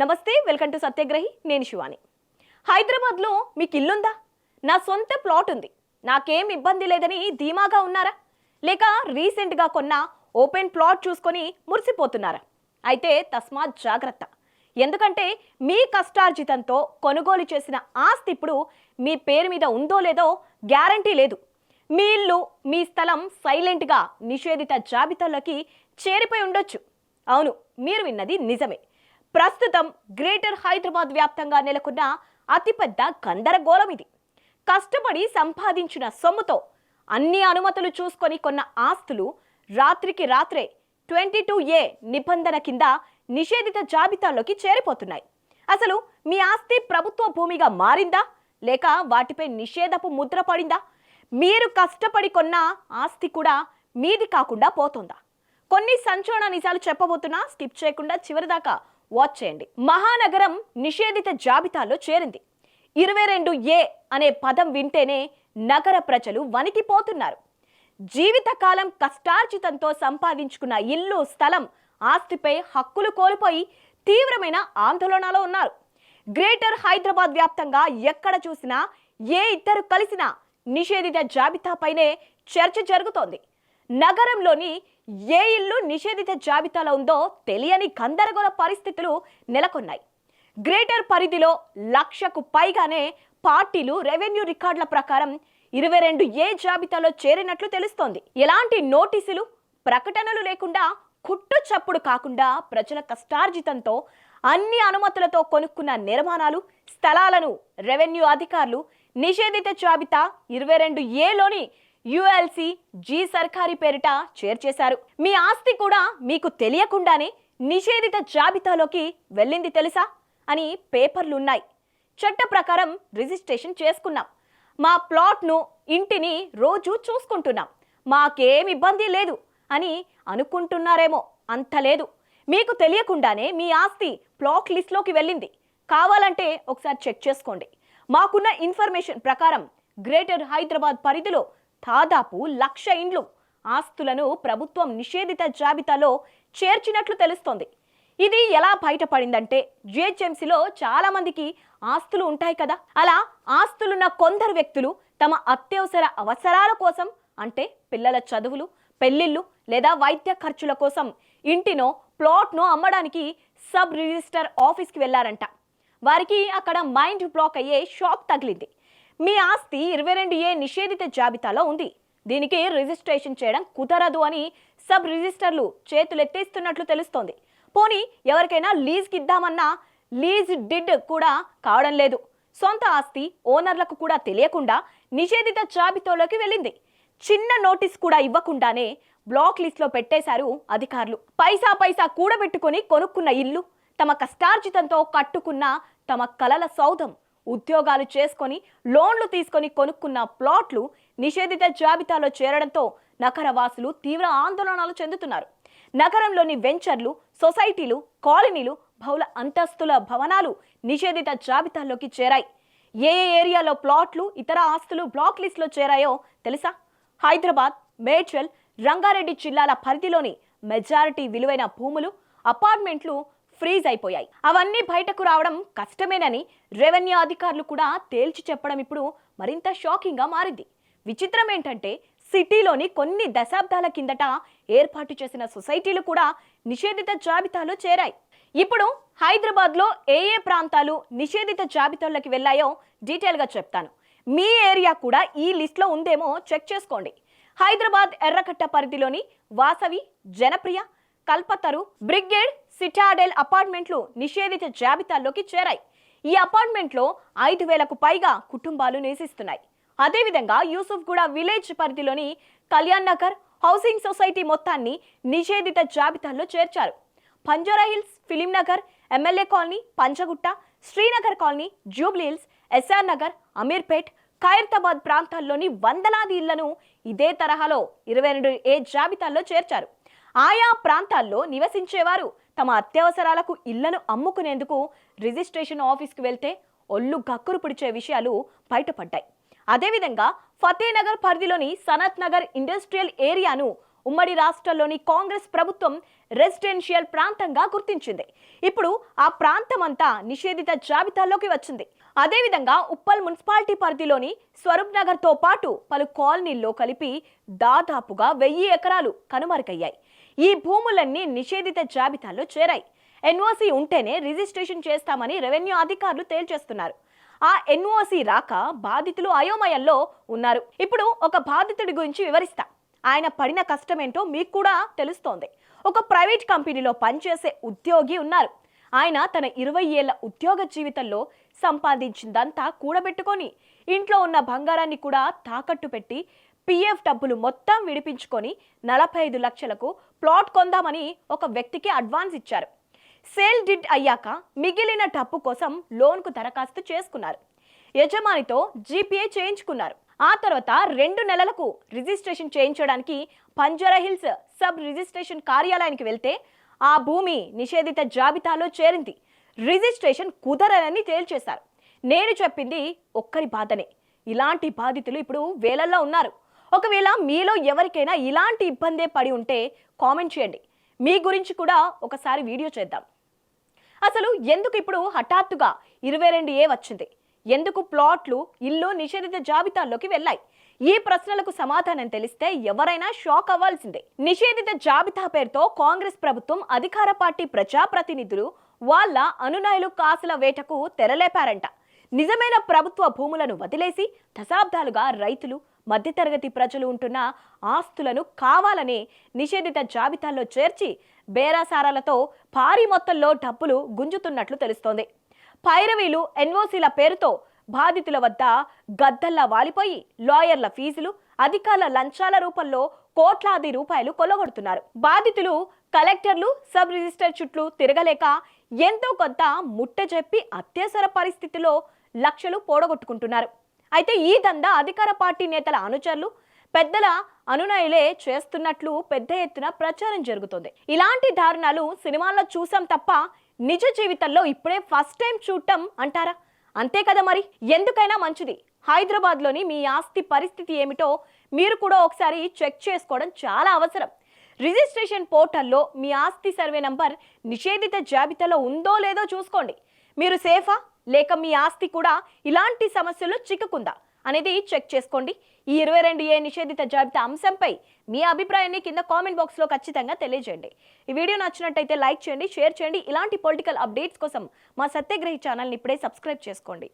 నమస్తే, welcome to సత్యగ్రహి. నేను శివాని. హైదరాబాద్లో మీకు ఇల్లుందా? నా సొంత ప్లాట్ ఉంది, నాకేం ఇబ్బంది లేదని ధీమాగా ఉన్నారా? లేక రీసెంట్గా కొన్న ఓపెన్ ప్లాట్ చూసుకొని మురిసిపోతున్నారా? అయితే తస్మాత్ జాగ్రత్త. ఎందుకంటే మీ కష్టార్జితంతో కొనుగోలు చేసిన ఆస్తి ఇప్పుడు మీ పేరు మీద ఉందో లేదో గ్యారంటీ లేదు. మీ ఇల్లు, మీ స్థలం సైలెంట్గా నిషేధిత జాబితాలోకి చేరిపోయి ఉండొచ్చు. అవును, మీరు విన్నది నిజమే. ప్రస్తుతం గ్రేటర్ హైదరాబాద్ వ్యాప్తంగా నెలకొన్న అతిపెద్ద గందరగోళం ఇది. కష్టపడి సంపాదించిన సొమ్ముతో అన్ని అనుమతులు చూసుకొని కొన్న ఆస్తులు రాత్రికి రాత్రే 22A నిబంధన కింద నిషేధిత జాబితాలోకి చేరిపోతున్నాయి. అసలు మీ ఆస్తి ప్రభుత్వ భూమిగా మారిందా, లేక వాటిపై నిషేధపు ముద్ర పడిందా? మీరు కష్టపడి కొన్న ఆస్తి కూడా మీది కాకుండా పోతుందా? కొన్ని సంచలన నిజాలు చెప్పబోతున్నా, స్కిప్ చేయకుండా చివరి దాకా వాచ్ చేయండి. మహానగరం నిషేధిత జాబితాలో చేరింది. 22A అనే పదం వింటేనే నగర ప్రజలు వణికిపోతున్నారు. జీవితకాలం కష్టార్జితంతో సంపాదించుకున్న ఇల్లు, స్థలం, ఆస్తిపై హక్కులు కోల్పోయి తీవ్రమైన ఆందోళనలో ఉన్నారు. గ్రేటర్ హైదరాబాద్ వ్యాప్తంగా ఎక్కడ చూసినా, ఏ ఇద్దరు కలిసినా నిషేధిత జాబితాపైనే చర్చ జరుగుతోంది. నగరంలోని ఏ ఇల్లు నిషేధిత జాబితాలో ఉందో తెలియని గందరగోళ పరిస్థితులు నెలకొన్నాయి. గ్రేటర్ పరిధిలో 1,00,000కు పైగానే పార్టీలు రెవెన్యూ రికార్డుల ప్రకారం 22A జాబితాలో చేరినట్లు తెలుస్తోంది. ఎలాంటి నోటీసులు, ప్రకటనలు లేకుండా, కుట్టు చప్పుడు కాకుండా ప్రజల కష్టార్జితంతో అన్ని అనుమతులతో కొనుక్కున్న నిర్మాణాలు, స్థలాలను రెవెన్యూ అధికారులు నిషేధిత జాబితా 22Aలోని ULC జీ సర్కారీ పేరిట చేర్చేశారు. మీ ఆస్తి కూడా మీకు తెలియకుండానే నిషేధిత జాబితాలోకి వెళ్ళింది తెలుసా అని పేపర్లు ఉన్నాయి. చట్ట ప్రకారం రిజిస్ట్రేషన్ చేసుకున్నాం, మా ప్లాట్ను, ఇంటిని రోజు చూసుకుంటున్నాం, మాకేం ఇబ్బంది లేదు అని అనుకుంటున్నారేమో. అంత లేదు. మీకు తెలియకుండానే మీ ఆస్తి ప్లాట్ లిస్ట్లోకి వెళ్ళింది. కావాలంటే ఒకసారి చెక్ చేసుకోండి. మాకున్న ఇన్ఫర్మేషన్ ప్రకారం గ్రేటర్ హైదరాబాద్ పరిధిలో దాదాపు 1,00,000 ఇండ్లు, ఆస్తులను ప్రభుత్వం నిషేధిత జాబితాలో చేర్చినట్లు తెలుస్తోంది. ఇది ఎలా బయటపడిందంటే, GHMCలో చాలా మందికి ఆస్తులు ఉంటాయి కదా. అలా ఆస్తులున్న కొందరు వ్యక్తులు తమ అత్యవసర అవసరాల కోసం, అంటే పిల్లల చదువులు, పెళ్లిళ్ళు లేదా వైద్య ఖర్చుల కోసం ఇంటినో, ప్లాట్నో అమ్మడానికి సబ్ రిజిస్టర్ ఆఫీస్కి వెళ్లారంట. వారికి అక్కడ మైండ్ బ్లాక్ అయ్యే షాక్ తగిలింది. మీ ఆస్తి 22A నిషేధిత జాబితాలో ఉంది, దీనికి రిజిస్ట్రేషన్ చేయడం కుదరదు అని సబ్ రిజిస్టర్లు చేతులెత్తేస్తున్నట్లు తెలుస్తోంది. పోనీ ఎవరికైనా లీజ్కి ఇద్దామన్నా లీజ్ డిడ్ కూడా కావడం లేదు. సొంత ఆస్తి ఓనర్లకు కూడా తెలియకుండా నిషేధిత జాబితాలోకి వెళ్ళింది. చిన్న నోటీస్ కూడా ఇవ్వకుండానే బ్లాక్ లిస్ట్లో పెట్టేశారు అధికారులు. పైసా కూడబెట్టుకొని కొనుక్కున్న ఇల్లు, తమ కష్టార్జితంతో కట్టుకున్న తమ కలల సౌధం, ఉద్యోగాలు చేసుకొని లోన్లు తీసుకొని కొనుక్కున్న ప్లాట్లు నిషేధిత జాబితాలో చేరడంతో నగరవాసులు తీవ్ర ఆందోళనలు చెందుతున్నారు. నగరంలోని వెంచర్లు, సొసైటీలు, కాలనీలు, బహుళ అంతస్తుల భవనాలు నిషేధిత జాబితాలోకి చేరాయి. ఏ ఏరియాలో ప్లాట్లు, ఇతర ఆస్తులు బ్లాక్ లిస్ట్లో చేరాయో తెలుసా? హైదరాబాద్, మేడ్చల్, రంగారెడ్డి జిల్లాల పరిధిలోని మెజారిటీ విలువైన భూములు, అపార్ట్మెంట్లు ఫ్రీజ్ అయిపోయాయి. అవన్నీ బయటకు రావడం కష్టమేనని రెవెన్యూ అధికారులు కూడా తేల్చి చెప్పడం ఇప్పుడు మరింత షాకింగ్ గా మారింది. విచిత్రం ఏంటంటే, సిటీలోని కొన్ని దశాబ్దాల కిందట ఏర్పాటు చేసిన సొసైటీలు కూడా నిషేధిత జాబితాలో చేరాయి. ఇప్పుడు హైదరాబాద్లో ఏ ప్రాంతాలు నిషేధిత జాబితాలోకి వెళ్ళాయో డీటెయిల్గా చెప్తాను. మీ ఏరియా కూడా ఈ లిస్ట్లో ఉందేమో చెక్ చేసుకోండి. హైదరాబాద్ ఎర్రకట్ట పరిధిలోని వాసవి, జనప్రియ, కల్పతరు, బ్రిగేడ్, సిటాడెల్ అపార్ట్మెంట్లు నిషేధిత జాబితాల్లోకి చేరాయి. ఈ అపార్ట్మెంట్లో 5,000కు పైగా కుటుంబాలు నివసిస్తున్నాయి. అదేవిధంగా యూసుఫ్గూడ విలేజ్ పరిధిలోని కళ్యాణ్ నగర్ హౌసింగ్ సొసైటీ మొత్తాన్ని నిషేధిత జాబితాల్లో చేర్చారు. Banjara hills, film Nagar, MLA colony, Panjagutta, Srinagar colony, Jubilee hills, SR Nagar, Ameerpet, Khairatabad ప్రాంతాల్లోని వందలాది ఇళ్లను ఇదే తరహాలో 22A జాబితాల్లో చేర్చారు. ఆయా ప్రాంతాల్లో నివసించేవారు తమ అత్యవసరాలకు ఇళ్లను అమ్ముకునేందుకు రిజిస్ట్రేషన్ ఆఫీస్కి వెళ్తే ఒళ్ళు గక్కురు పిడిచే విషయాలు బయటపడ్డాయి. అదేవిధంగా ఫతేనగర్ పరిధిలోని సనత్ నగర్ ఇండస్ట్రియల్ ఏరియాను ఉమ్మడి రాష్ట్రంలోని కాంగ్రెస్ ప్రభుత్వం రెసిడెన్షియల్ ప్రాంతంగా గుర్తించింది. ఇప్పుడు ఆ ప్రాంతం అంతా నిషేధిత జాబితాలోకి వచ్చింది. అదేవిధంగా ఉప్పల్ మున్సిపాలిటీ పరిధిలోని స్వరూప్ నగర్తో పాటు పలు కాలనీల్లో కలిపి దాదాపుగా 1000 ఎకరాలు కనుమరుగయ్యాయి. ఈ భూములన్నీ నిషేధిత జాబితాలో చేరాయి. ఎన్ఓసి ఉంటేనే రిజిస్ట్రేషన్ చేస్తామని రెవెన్యూ అధికారులు తేల్చేస్తున్నారు. ఆ ఎన్ఓసి రాక బాధితులు అయోమయంలో ఉన్నారు. ఇప్పుడు ఒక బాధితుడి గురించి వివరిస్తా. ఆయన పడిన కష్టమేంటో మీకు కూడా తెలుస్తోంది. ఒక ప్రైవేట్ కంపెనీలో పనిచేసే ఉద్యోగి ఉన్నారు. ఆయన తన 20 ఏళ్ల ఉద్యోగ జీవితంలో సంపాదించిందంతా కూడబెట్టుకొని ఇంట్లో ఉన్న బంగారాన్ని కూడా తాకట్టు పెట్టి పిఎఫ్ డబ్బులు మొత్తం విడిపించుకొని 45 లక్షలకు ప్లాట్ కొందామని ఒక వ్యక్తికి అడ్వాన్స్ ఇచ్చారు. సేల్ డిడ్ అయ్యాక మిగిలిన డబ్బు కోసం లోన్కు దరఖాస్తు చేసుకున్నారు. యజమానితో జీపీఏ చేయించుకున్నారు. ఆ తర్వాత 2 నెలలకు రిజిస్ట్రేషన్ చేయించడానికి బంజారాహిల్స్ సబ్ రిజిస్ట్రేషన్ కార్యాలయానికి వెళ్తే ఆ భూమి నిషేధిత జాబితాలో చేరింది. రిజిస్ట్రేషన్ కుదరని తేల్చేశారు. నేను చెప్పింది ఒక్కరి బాధనే. ఇలాంటి బాధితులు ఇప్పుడు వేలల్లో ఉన్నారు. ఒకవేళ మీలో ఎవరికైనా ఇలాంటి ఇబ్బందే పడి ఉంటే కామెంట్ చేయండి. మీ గురించి కూడా ఒకసారి వీడియో చేద్దాం. అసలు ఎందుకు ఇప్పుడు హఠాత్తుగా 22A వచ్చింది? ఎందుకు ప్లాట్లు, ఇల్లు నిషేధిత జాబితాల్లోకి వెళ్ళాయి? ఈ ప్రశ్నలకు సమాధానం తెలిస్తే ఎవరైనా షాక్ అవ్వాల్సిందే. నిషేధిత జాబితా పేరుతో కాంగ్రెస్ ప్రభుత్వం, అధికార పార్టీ ప్రజాప్రతినిధులు వాళ్ళ అనునాయులు కాసుల వేటకు తెరలేపారంట. నిజమైన ప్రభుత్వ భూములను వదిలేసి దశాబ్దాలుగా రైతులు, మధ్యతరగతి ప్రజలు ఉంటున్న ఆస్తులను కావాలనే నిషేధిత జాబితాల్లో చేర్చి బేరాసారాలతో భారీ మొత్తంలో డబ్బులు గుంజుతున్నట్లు తెలుస్తోంది. పైరవీలు, ఎన్ఓసీల పేరుతో బాధితుల వద్ద గద్దల్లా వాలిపోయి లాయర్ల ఫీజులు, అధికారుల లంచాల రూపంలో కోట్లాది రూపాయలు కొల్లగొడుతున్నారు. బాధితులు కలెక్టర్లు, సబ్ రిజిస్టర్ చుట్టూ తిరగలేక ఎంతో కొంత ముట్ట చెప్పి అత్యవసర పరిస్థితిలో లక్షలు పోడగొట్టుకుంటున్నారు. అయితే ఈ దందా అధికార పార్టీ నేతల అనుచరులు, పెద్దల అనునయులే చేస్తున్నట్లు పెద్ద ఎత్తున ప్రచారం జరుగుతుంది. ఇలాంటి దారుణాలు సినిమాల్లో చూసాం తప్ప నిజ జీవితంలో ఇప్పుడే ఫస్ట్ టైం చూడటం అంటారా? అంతే కదా మరి. ఎందుకైనా మంచిది హైదరాబాద్లోని మీ ఆస్తి పరిస్థితి ఏమిటో మీరు కూడా ఒకసారి చెక్ చేసుకోవడం చాలా అవసరం. రిజిస్ట్రేషన్ పోర్టల్లో మీ ఆస్తి సర్వే నంబర్ నిషేధిత జాబితాలో ఉందో లేదో చూసుకోండి. మీరు సేఫా, లేక మీ ఆస్తి కూడా ఇలాంటి సమస్యల్లో చిక్కుకుందా అనేది చెక్ చేసుకోండి. ఈ 22A నిషేధిత జాబితా అంశంపై మీ అభిప్రాయాన్ని కింద కామెంట్ బాక్స్లో ఖచ్చితంగా తెలియజేయండి. ఈ వీడియో నచ్చినట్టయితే లైక్ చేయండి, షేర్ చేయండి. ఇలాంటి పొలిటికల్ అప్డేట్స్ కోసం మా సత్యాగ్రహి ఛానల్ని ఇప్పుడే సబ్స్క్రైబ్ చేసుకోండి.